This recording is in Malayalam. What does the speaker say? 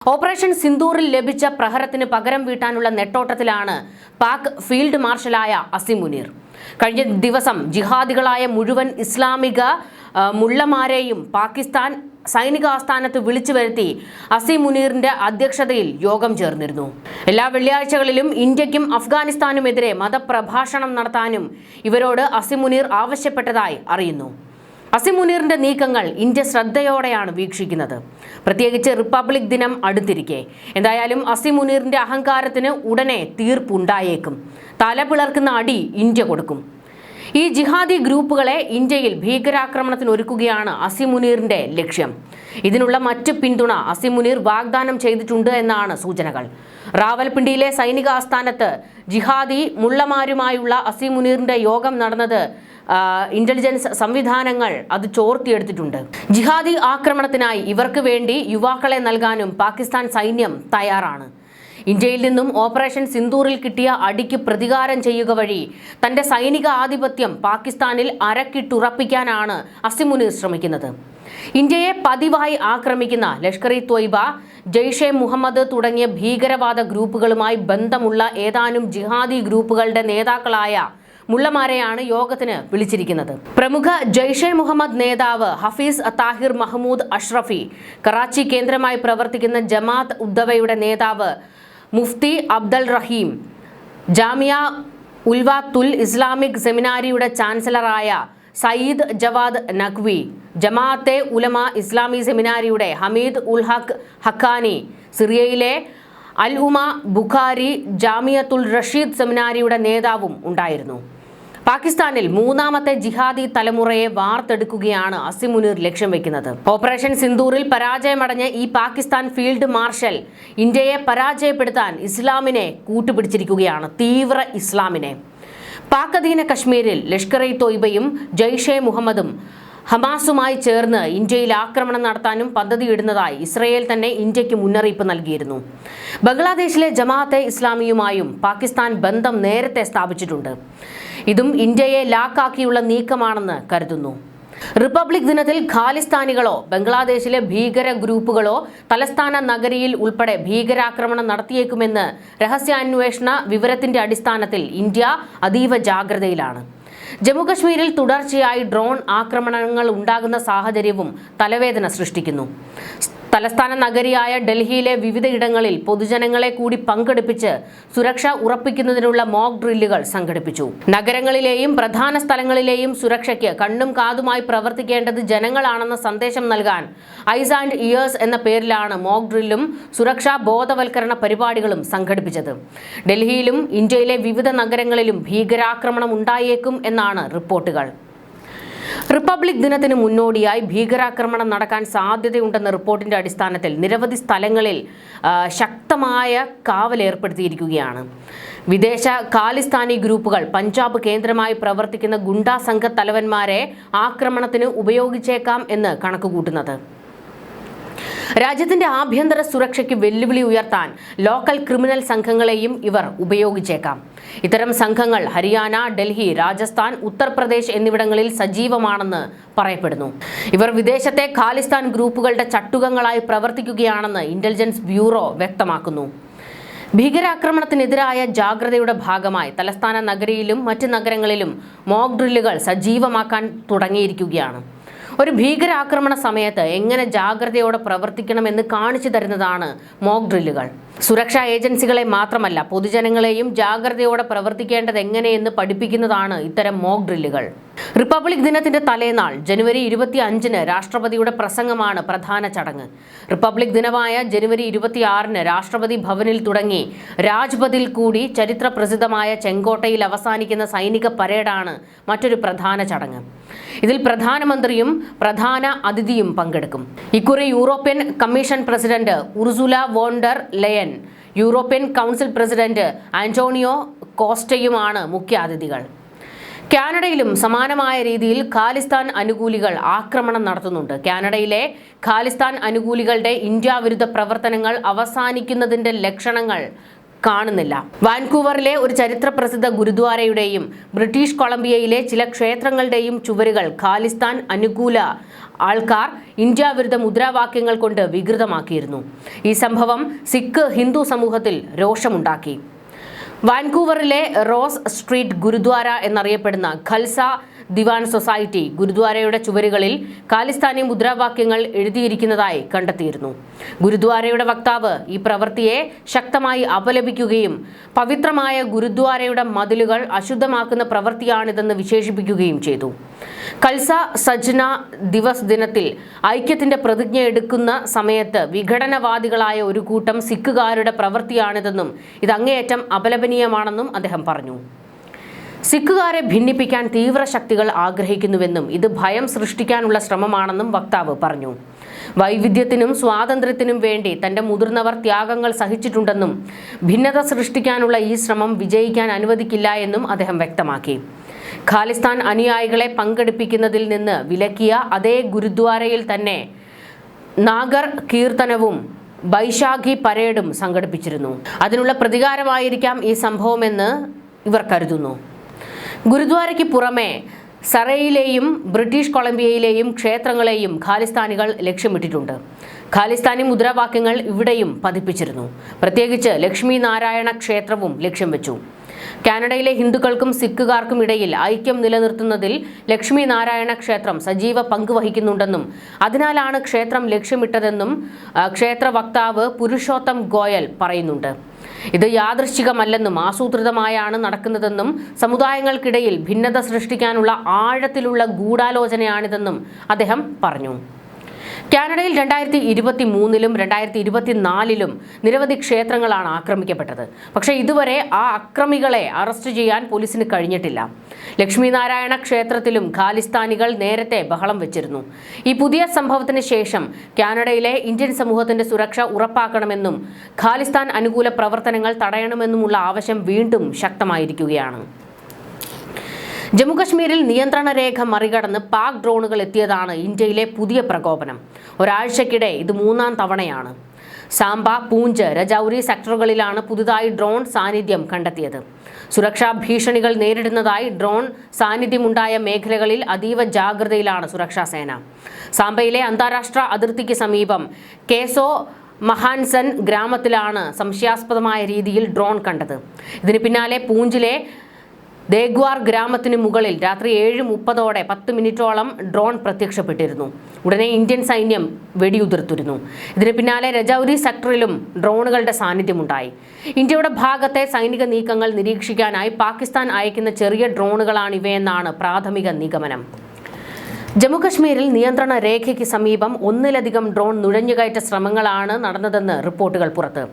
ഓപ്പറേഷൻ സിന്ദൂറിൽ ലഭിച്ച പ്രഹരത്തിന് പകരം വീട്ടാനുള്ള നെട്ടോട്ടത്തിലാണ് പാക് ഫീൽഡ് മാർഷലായ അസീം മുനീർ. കഴിഞ്ഞ ദിവസം ജിഹാദികളായ മുഴുവൻ ഇസ്ലാമിക മുള്ളമാരെയും പാകിസ്ഥാൻ സൈനിക ആസ്ഥാനത്ത് വിളിച്ചു വരുത്തി അസീം മുനീറിന്റെ അധ്യക്ഷതയിൽ യോഗം ചേർന്നിരുന്നു. എല്ലാ വെള്ളിയാഴ്ചകളിലും ഇന്ത്യക്കും അഫ്ഗാനിസ്ഥാനുമെതിരെ മതപ്രഭാഷണം നടത്താനും ഇവരോട് അസീം മുനീർ ആവശ്യപ്പെട്ടതായി അറിയുന്നു. അസീം മുനീറിന്റെ നീക്കങ്ങൾ ഇന്ത്യ ശ്രദ്ധയോടെയാണ് വീക്ഷിക്കുന്നത്, പ്രത്യേകിച്ച് റിപ്പബ്ലിക് ദിനം അടുത്തിരിക്കെ. എന്തായാലും അസീം മുനീറിന്റെ അഹങ്കാരത്തിന് ഉടനെ തീർപ്പുണ്ടായേക്കും. തല പിളർക്കുന്ന അടി ഇന്ത്യ കൊടുക്കും. ഈ ജിഹാദി ഗ്രൂപ്പുകളെ ഇന്ത്യയിൽ ഭീകരാക്രമണത്തിന് ഒരുക്കുകയാണ് അസീം മുനീറിന്റെ ലക്ഷ്യം. ഇതിനുള്ള മറ്റ് പിന്തുണ അസീം മുനീർ വാഗ്ദാനം ചെയ്തിട്ടുണ്ട് എന്നാണ് സൂചനകൾ. റാവൽപിണ്ടിയിലെ സൈനിക ആസ്ഥാനത്ത് ജിഹാദി മുള്ളമാരുമായുള്ള അസീം മുനീറിന്റെ യോഗം നടന്നത് ഇന്റലിജൻസ് സംവിധാനങ്ങൾ അത് ചോർത്തിയെടുത്തിട്ടുണ്ട്. ജിഹാദി ആക്രമണത്തിനായി ഇവർക്ക് വേണ്ടി യുവാക്കളെ നൽകാനും പാകിസ്ഥാൻ സൈന്യം തയ്യാറാണ്. ഇന്ത്യയിൽ നിന്നും ഓപ്പറേഷൻ സിന്ദൂറിൽ കിട്ടിയ അടിക്ക് പ്രതികാരം ചെയ്യുക വഴി തന്റെ സൈനിക ആധിപത്യം പാകിസ്ഥാനിൽ അരക്കിട്ടുറപ്പിക്കാനാണ് അസീം മുനീർ ശ്രമിക്കുന്നത്. ഇന്ത്യയെ പതിവായി ആക്രമിക്കുന്ന ലഷ്കർ-ഇ-ത്വയ്ബ, ജെയ്ഷെ മുഹമ്മദ് തുടങ്ങിയ ഭീകരവാദ ഗ്രൂപ്പുകളുമായി ബന്ധമുള്ള ഏതാനും ജിഹാദി ഗ്രൂപ്പുകളുടെ നേതാക്കളായ മുള്ളമാരെയാണ് യോഗത്തിന് വിളിച്ചിരിക്കുന്നത്. പ്രമുഖ ജെയ്ഷെ മുഹമ്മദ് നേതാവ് ഹഫീസ് താഹിർ മഹ്മൂദ് അഷ്റഫി, കറാച്ചി കേന്ദ്രമായി പ്രവർത്തിക്കുന്ന ജമാഅത്ത് ഉദ്ദവയുടെ നേതാവ് മുഫ്തി അബ്ദൽ റഹീം, ജാമിയ ഉൽവാത്തുൽ ഇസ്ലാമിക് സെമിനാരിയുടെ ചാൻസലറായ സയ്യിദ് ജവാദ് നഖ്വി, ജമാഅത്തെ ഉലമ ഇസ്ലാമി സെമിനാരിയുടെ ഹമീദ് ഉൽ ഹഖ് ഹക്കാനി, സിറിയയിലെ അൽ ഉമ ബുഖാരി ജാമിയത്തുൽ റഷീദ് സെമിനാരിയുടെ നേതാവും ഉണ്ടായിരുന്നു. പാകിസ്ഥാനിൽ മൂന്നാമത്തെ ജിഹാദി തലമുറയെ വാർത്തെടുക്കുകയാണ് അസീം മുനീർ ലക്ഷ്യം വെക്കുന്നത്. ഓപ്പറേഷൻ സിന്ദൂറിൽ പരാജയമടഞ്ഞ ഈ പാകിസ്ഥാൻ ഫീൽഡ് മാർഷൽ ഇന്ത്യയെ പരാജയപ്പെടുത്താൻ ഇസ്ലാമിനെ കൂട്ടുപിടിച്ചിരിക്കുകയാണ്, തീവ്ര ഇസ്ലാമിനെ. പാക് അധീന കശ്മീരിൽ ലഷ്കർ-ഇ-ത്വയ്ബയും ജെയ്ഷെ മുഹമ്മദും ഹമാസുമായി ചേർന്ന് ഇന്ത്യയിൽ ആക്രമണം നടത്താനും പദ്ധതിയിടുന്നതായി ഇസ്രയേൽ തന്നെ ഇന്ത്യക്ക് മുന്നറിയിപ്പ് നൽകിയിരുന്നു. ബംഗ്ലാദേശിലെ ജമാഅത്തെ ഇസ്ലാമിയുമായും പാകിസ്ഥാൻ ബന്ധം നേരത്തെ സ്ഥാപിച്ചിട്ടുണ്ട്. ഇതും ഇന്ത്യയെ ലാക്കാക്കിയുള്ള നീക്കമാണെന്ന് കരുതുന്നു. റിപ്പബ്ലിക് ദിനത്തിൽ ഖാലിസ്ഥാനികളോ ബംഗ്ലാദേശിലെ ഭീകര ഗ്രൂപ്പുകളോ തലസ്ഥാന നഗരിയിൽ ഉൾപ്പെടെ ഭീകരാക്രമണം നടത്തിയേക്കുമെന്ന് രഹസ്യാന്വേഷണ വിവരത്തിന്റെ അടിസ്ഥാനത്തിൽ ഇന്ത്യ അതീവ ജാഗ്രതയിലാണ്. ജമ്മുകശ്മീരിൽ തുടർച്ചയായി ഡ്രോൺ ആക്രമണങ്ങൾ ഉണ്ടാകുന്ന സാഹചര്യവും തലവേദന സൃഷ്ടിക്കുന്നു. തലസ്ഥാന നഗരിയായ ഡൽഹിയിലെ വിവിധയിടങ്ങളിൽ പൊതുജനങ്ങളെ കൂടി പങ്കെടുപ്പിച്ച് സുരക്ഷ ഉറപ്പിക്കുന്നതിനുള്ള മോക്ക് ഡ്രില്ലുകൾ സംഘടിപ്പിച്ചു. നഗരങ്ങളിലെയും പ്രധാന സ്ഥലങ്ങളിലെയും സുരക്ഷയ്ക്ക് കണ്ണും കാതുമായി പ്രവർത്തിക്കേണ്ടത് ജനങ്ങളാണെന്ന സന്ദേശം നൽകാൻ ഐസ് ആൻഡ് ഇയേഴ്സ് എന്ന പേരിലാണ് മോക്ക് ഡ്രില്ലും സുരക്ഷാ ബോധവൽക്കരണ പരിപാടികളും സംഘടിപ്പിച്ചത്. ഡൽഹിയിലും ഇന്ത്യയിലെ വിവിധ നഗരങ്ങളിലും ഭീകരാക്രമണം ഉണ്ടായേക്കും എന്നാണ് റിപ്പോർട്ടുകൾ. റിപ്പബ്ലിക് ദിനത്തിന് മുന്നോടിയായി ഭീകരാക്രമണം നടക്കാൻ സാധ്യതയുണ്ടെന്ന റിപ്പോർട്ടിന്റെ അടിസ്ഥാനത്തിൽ നിരവധി സ്ഥലങ്ങളിൽ ശക്തമായ കാവൽ ഏർപ്പെടുത്തിയിരിക്കുകയാണ്. വിദേശ ഖാലിസ്ഥാനി ഗ്രൂപ്പുകൾ പഞ്ചാബ് കേന്ദ്രമായി പ്രവർത്തിക്കുന്ന ഗുണ്ടാ സംഘ തലവന്മാരെ ആക്രമണത്തിന് ഉപയോഗിച്ചേക്കാം എന്ന് കണക്കുകൂട്ടുന്നത്. രാജ്യത്തിന്റെ ആഭ്യന്തര സുരക്ഷയ്ക്ക് വെല്ലുവിളി ഉയർത്താൻ ലോക്കൽ ക്രിമിനൽ സംഘങ്ങളെയും ഇവർ ഉപയോഗിച്ചേക്കാം. ഇത്തരം സംഘങ്ങൾ ഹരിയാന, ഡൽഹി, രാജസ്ഥാൻ, ഉത്തർപ്രദേശ് എന്നിവിടങ്ങളിൽ സജീവമാണെന്ന് പറയപ്പെടുന്നു. ഇവർ വിദേശത്തെ ഖാലിസ്ഥാൻ ഗ്രൂപ്പുകളുടെ ചട്ടുകങ്ങളായി പ്രവർത്തിക്കുകയാണെന്ന് ഇന്റലിജൻസ് ബ്യൂറോ വ്യക്തമാക്കുന്നു. ഭീകരാക്രമണത്തിനെതിരായ ജാഗ്രതയുടെ ഭാഗമായി തലസ്ഥാന നഗരിയിലും മറ്റ് നഗരങ്ങളിലും മോക്ക് ഡ്രില്ലുകൾ സജീവമാക്കാൻ തുടങ്ങിയിരിക്കുകയാണ്. ഒരു ഭീകരാക്രമണ സമയത്ത് എങ്ങനെ ജാഗ്രതയോടെ പ്രവർത്തിക്കണമെന്ന് കാണിച്ചു തരുന്നതാണ് മോക്ക് ഡ്രില്ലുകൾ. സുരക്ഷാ ഏജൻസികളെ മാത്രമല്ല പൊതുജനങ്ങളെയും ജാഗ്രതയോടെ പ്രവർത്തിക്കേണ്ടത് എങ്ങനെയെന്ന് പഠിപ്പിക്കുന്നതാണ് ഇത്തരം മോക്ക് ഡ്രില്ലുകൾ. റിപ്പബ്ലിക് ദിനത്തിന്റെ തലേനാൾ ജനുവരി 25-ന് രാഷ്ട്രപതിയുടെ പ്രസംഗമാണ് പ്രധാന ചടങ്ങ്. റിപ്പബ്ലിക് ദിനമായ ജനുവരി 26-ന് രാഷ്ട്രപതി ഭവനിൽ തുടങ്ങി രാജ്പഥിൽ കൂടി ചരിത്ര പ്രസിദ്ധമായ ചെങ്കോട്ടയിൽ അവസാനിക്കുന്ന സൈനിക പരേഡാണ് മറ്റൊരു പ്രധാന ചടങ്ങ്. ഇതിൽ പ്രധാനമന്ത്രിയും പ്രധാന അതിഥിയും പങ്കെടുക്കും. ഇക്കുറി European commission president Ursula von der Leyen, European council president Antonio കോസ്റ്റയുമാണ് മുഖ്യാതിഥികൾ. കാനഡയിലും സമാനമായ രീതിയിൽ ഖാലിസ്ഥാൻ അനുകൂലികൾ ആക്രമണം നടത്തുന്നുണ്ട്. കാനഡയിലെ ഖാലിസ്ഥാൻ അനുകൂലികളുടെ ഇന്ത്യ വിരുദ്ധ പ്രവർത്തനങ്ങൾ അവസാനിക്കുന്നതിന്റെ ലക്ഷണങ്ങൾ കാണുന്നില്ല. വാൻകൂവറിലെ ഒരു ചരിത്രപ്രസിദ്ധ ഗുരുദ്വാരയുടെയും ബ്രിട്ടീഷ് കൊളംബിയയിലെ ചില ക്ഷേത്രങ്ങളുടെയും ചുവരുകൾ ഖാലിസ്ഥാൻ അനുകൂല ആൾക്കാർ ഇന്ത്യ വിരുദ്ധ മുദ്രാവാക്യങ്ങൾ കൊണ്ട് വികൃതമാക്കിയിരുന്നു. ഈ സംഭവം സിഖ് ഹിന്ദു സമൂഹത്തിൽ രോഷമുണ്ടാക്കി. വാൻകൂവറിലെ റോസ് സ്ട്രീറ്റ് ഗുരുദ്വാര എന്നറിയപ്പെടുന്ന ഖൽസ ദിവാൻ സൊസൈറ്റി ഗുരുദ്വാരയുടെ ചുവരുകളിൽ ഖാലിസ്ഥാനി മുദ്രാവാക്യങ്ങൾ എഴുതിയിരിക്കുന്നതായി കണ്ടെത്തിയിരുന്നു. ഗുരുദ്വാരയുടെ വക്താവ് ഈ പ്രവൃത്തിയെ ശക്തമായി അപലപിക്കുകയും പവിത്രമായ ഗുരുദ്വാരയുടെ മതിലുകൾ അശുദ്ധമാക്കുന്ന പ്രവൃത്തിയാണിതെന്ന് വിശേഷിപ്പിക്കുകയും ചെയ്തു. ഖൽസ സജ്ന ദിവസ് ദിനത്തിൽ ഐക്യത്തിന്റെ പ്രതിജ്ഞ എടുക്കുന്ന സമയത്ത് വിഘടനവാദികളായ ഒരു കൂട്ടം സിഖുകാരുടെ പ്രവൃത്തിയാണിതെന്നും ഇത് അങ്ങേയറ്റം അപലപനീയമാണെന്നും അദ്ദേഹം പറഞ്ഞു. സിഖുകാരെ ഭിന്നിപ്പിക്കാൻ തീവ്ര ശക്തികൾ ആഗ്രഹിക്കുന്നുവെന്നും ഇത് ഭയം സൃഷ്ടിക്കാനുള്ള ശ്രമമാണെന്നും വക്താവ് പറഞ്ഞു. വൈവിധ്യത്തിനും സ്വാതന്ത്ര്യത്തിനും വേണ്ടി തന്റെ മുതിർന്നവർ ത്യാഗങ്ങൾ സഹിച്ചിട്ടുണ്ടെന്നും ഭിന്നത സൃഷ്ടിക്കാനുള്ള ഈ ശ്രമം വിജയിക്കാൻ അനുവദിക്കില്ല എന്നും അദ്ദേഹം വ്യക്തമാക്കി. ഖാലിസ്ഥാൻ അനുയായികളെ പങ്കെടുപ്പിക്കുന്നതിൽ നിന്ന് വിലക്കിയ അതേ ഗുരുദ്വാരയിൽ തന്നെ നാഗർ കീർത്തനവും ബൈശാഖി പരേഡും സംഘടിപ്പിച്ചിരുന്നു. അതിനുള്ള പ്രതികാരമായിരിക്കാം ഈ സംഭവമെന്ന് ഇവർ കരുതുന്നു. ഗുരുദ്വാരയ്ക്ക് പുറമെ സറയിലെയും ബ്രിട്ടീഷ് കൊളംബിയയിലെയും ക്ഷേത്രങ്ങളെയും ഖാലിസ്ഥാനികൾ ലക്ഷ്യമിട്ടിട്ടുണ്ട്. ഖാലിസ്ഥാനി മുദ്രാവാക്യങ്ങൾ ഇവിടെയും പതിപ്പിച്ചിരുന്നു. പ്രത്യേകിച്ച് ലക്ഷ്മി നാരായണ ക്ഷേത്രവും ലക്ഷ്യം വെച്ചു. കാനഡയിലെ ഹിന്ദുക്കൾക്കും സിഖുകാർക്കും ഇടയിൽ ഐക്യം നിലനിർത്തുന്നതിൽ ലക്ഷ്മി നാരായണ ക്ഷേത്രം സജീവ പങ്ക് വഹിക്കുന്നുണ്ടെന്നും അതിനാലാണ് ക്ഷേത്രം ലക്ഷ്യമിട്ടതെന്നും ക്ഷേത്ര വക്താവ് പുരുഷോത്തം ഗോയൽ പറയുന്നുണ്ട്. ഇത് യാദൃശ്ചികമല്ലെന്നും ആസൂത്രിതമായാണ് നടക്കുന്നതെന്നും സമുദായങ്ങൾക്കിടയിൽ ഭിന്നത സൃഷ്ടിക്കാനുള്ള ആഴത്തിലുള്ള ഗൂഢാലോചനയാണിതെന്നും അദ്ദേഹം പറഞ്ഞു. കാനഡയിൽ 2023-ലും 2024-ലും നിരവധി ക്ഷേത്രങ്ങളാണ് ആക്രമിക്കപ്പെട്ടത്. പക്ഷേ ഇതുവരെ ആ അക്രമികളെ അറസ്റ്റ് ചെയ്യാൻ പോലീസിന് കഴിഞ്ഞിട്ടില്ല. ലക്ഷ്മി നാരായണ ക്ഷേത്രത്തിലും ഖാലിസ്ഥാനികൾ നേരത്തെ ബഹളം വെച്ചിരുന്നു. ഈ പുതിയ സംഭവത്തിന് ശേഷം കാനഡയിലെ ഇന്ത്യൻ സമൂഹത്തിന്റെ സുരക്ഷ ഉറപ്പാക്കണമെന്നും ഖാലിസ്ഥാൻ അനുകൂല പ്രവർത്തനങ്ങൾ തടയണമെന്നുമുള്ള ആവശ്യം വീണ്ടും ശക്തമായിരിക്കുകയാണ്. ജമ്മുകശ്മീരിൽ നിയന്ത്രണ രേഖ മറികടന്ന് പാക് ഡ്രോണുകൾ എത്തിയതാണ് ഇന്ത്യയിലെ പുതിയ പ്രകോപനം. ഒരാഴ്ചക്കിടെ ഇത് 3ാം തവണയാണ്. സാംബ, പൂഞ്ച്, രജൌരി സെക്ടറുകളിലാണ് പുതുതായി ഡ്രോൺ സാന്നിധ്യം കണ്ടെത്തിയത്. സുരക്ഷാ ഭീഷണികൾ നേരിടുന്നതായി ഡ്രോൺ സാന്നിധ്യമുണ്ടായ മേഖലകളിൽ അതീവ ജാഗ്രതയിലാണ് സുരക്ഷാ സേന. സാംബയിലെ അന്താരാഷ്ട്ര അതിർത്തിക്ക് സമീപം കേസോ മഹാൻസൻ ഗ്രാമത്തിലാണ് സംശയാസ്പദമായ രീതിയിൽ ഡ്രോൺ കണ്ടത്. ഇതിന് പിന്നാലെ പൂഞ്ചിലെ ദേഗ്വാർ ഗ്രാമത്തിന് മുകളിൽ രാത്രി 7:30 10 മിനിറ്റോളം ഡ്രോൺ പ്രത്യക്ഷപ്പെട്ടിരുന്നു. ഉടനെ ഇന്ത്യൻ സൈന്യം വെടിയുതിർത്തിരുന്നു. ഇതിന് പിന്നാലെ രജൌരി സെക്ടറിലും ഡ്രോണുകളുടെ സാന്നിധ്യമുണ്ടായി. ഇന്ത്യയുടെ ഭാഗത്തെ സൈനിക നീക്കങ്ങൾ നിരീക്ഷിക്കാനായി പാകിസ്ഥാൻ അയക്കുന്ന ചെറിയ ഡ്രോണുകളാണിവയെന്നാണ് പ്രാഥമിക നിഗമനം. ജമ്മുകശ്മീരിൽ നിയന്ത്രണ രേഖയ്ക്ക് സമീപം 1-ലധികം ഡ്രോൺ നുഴഞ്ഞുകയറ്റ ശ്രമങ്ങളാണ് നടന്നതെന്ന് റിപ്പോർട്ടുകൾ പുറത്ത്.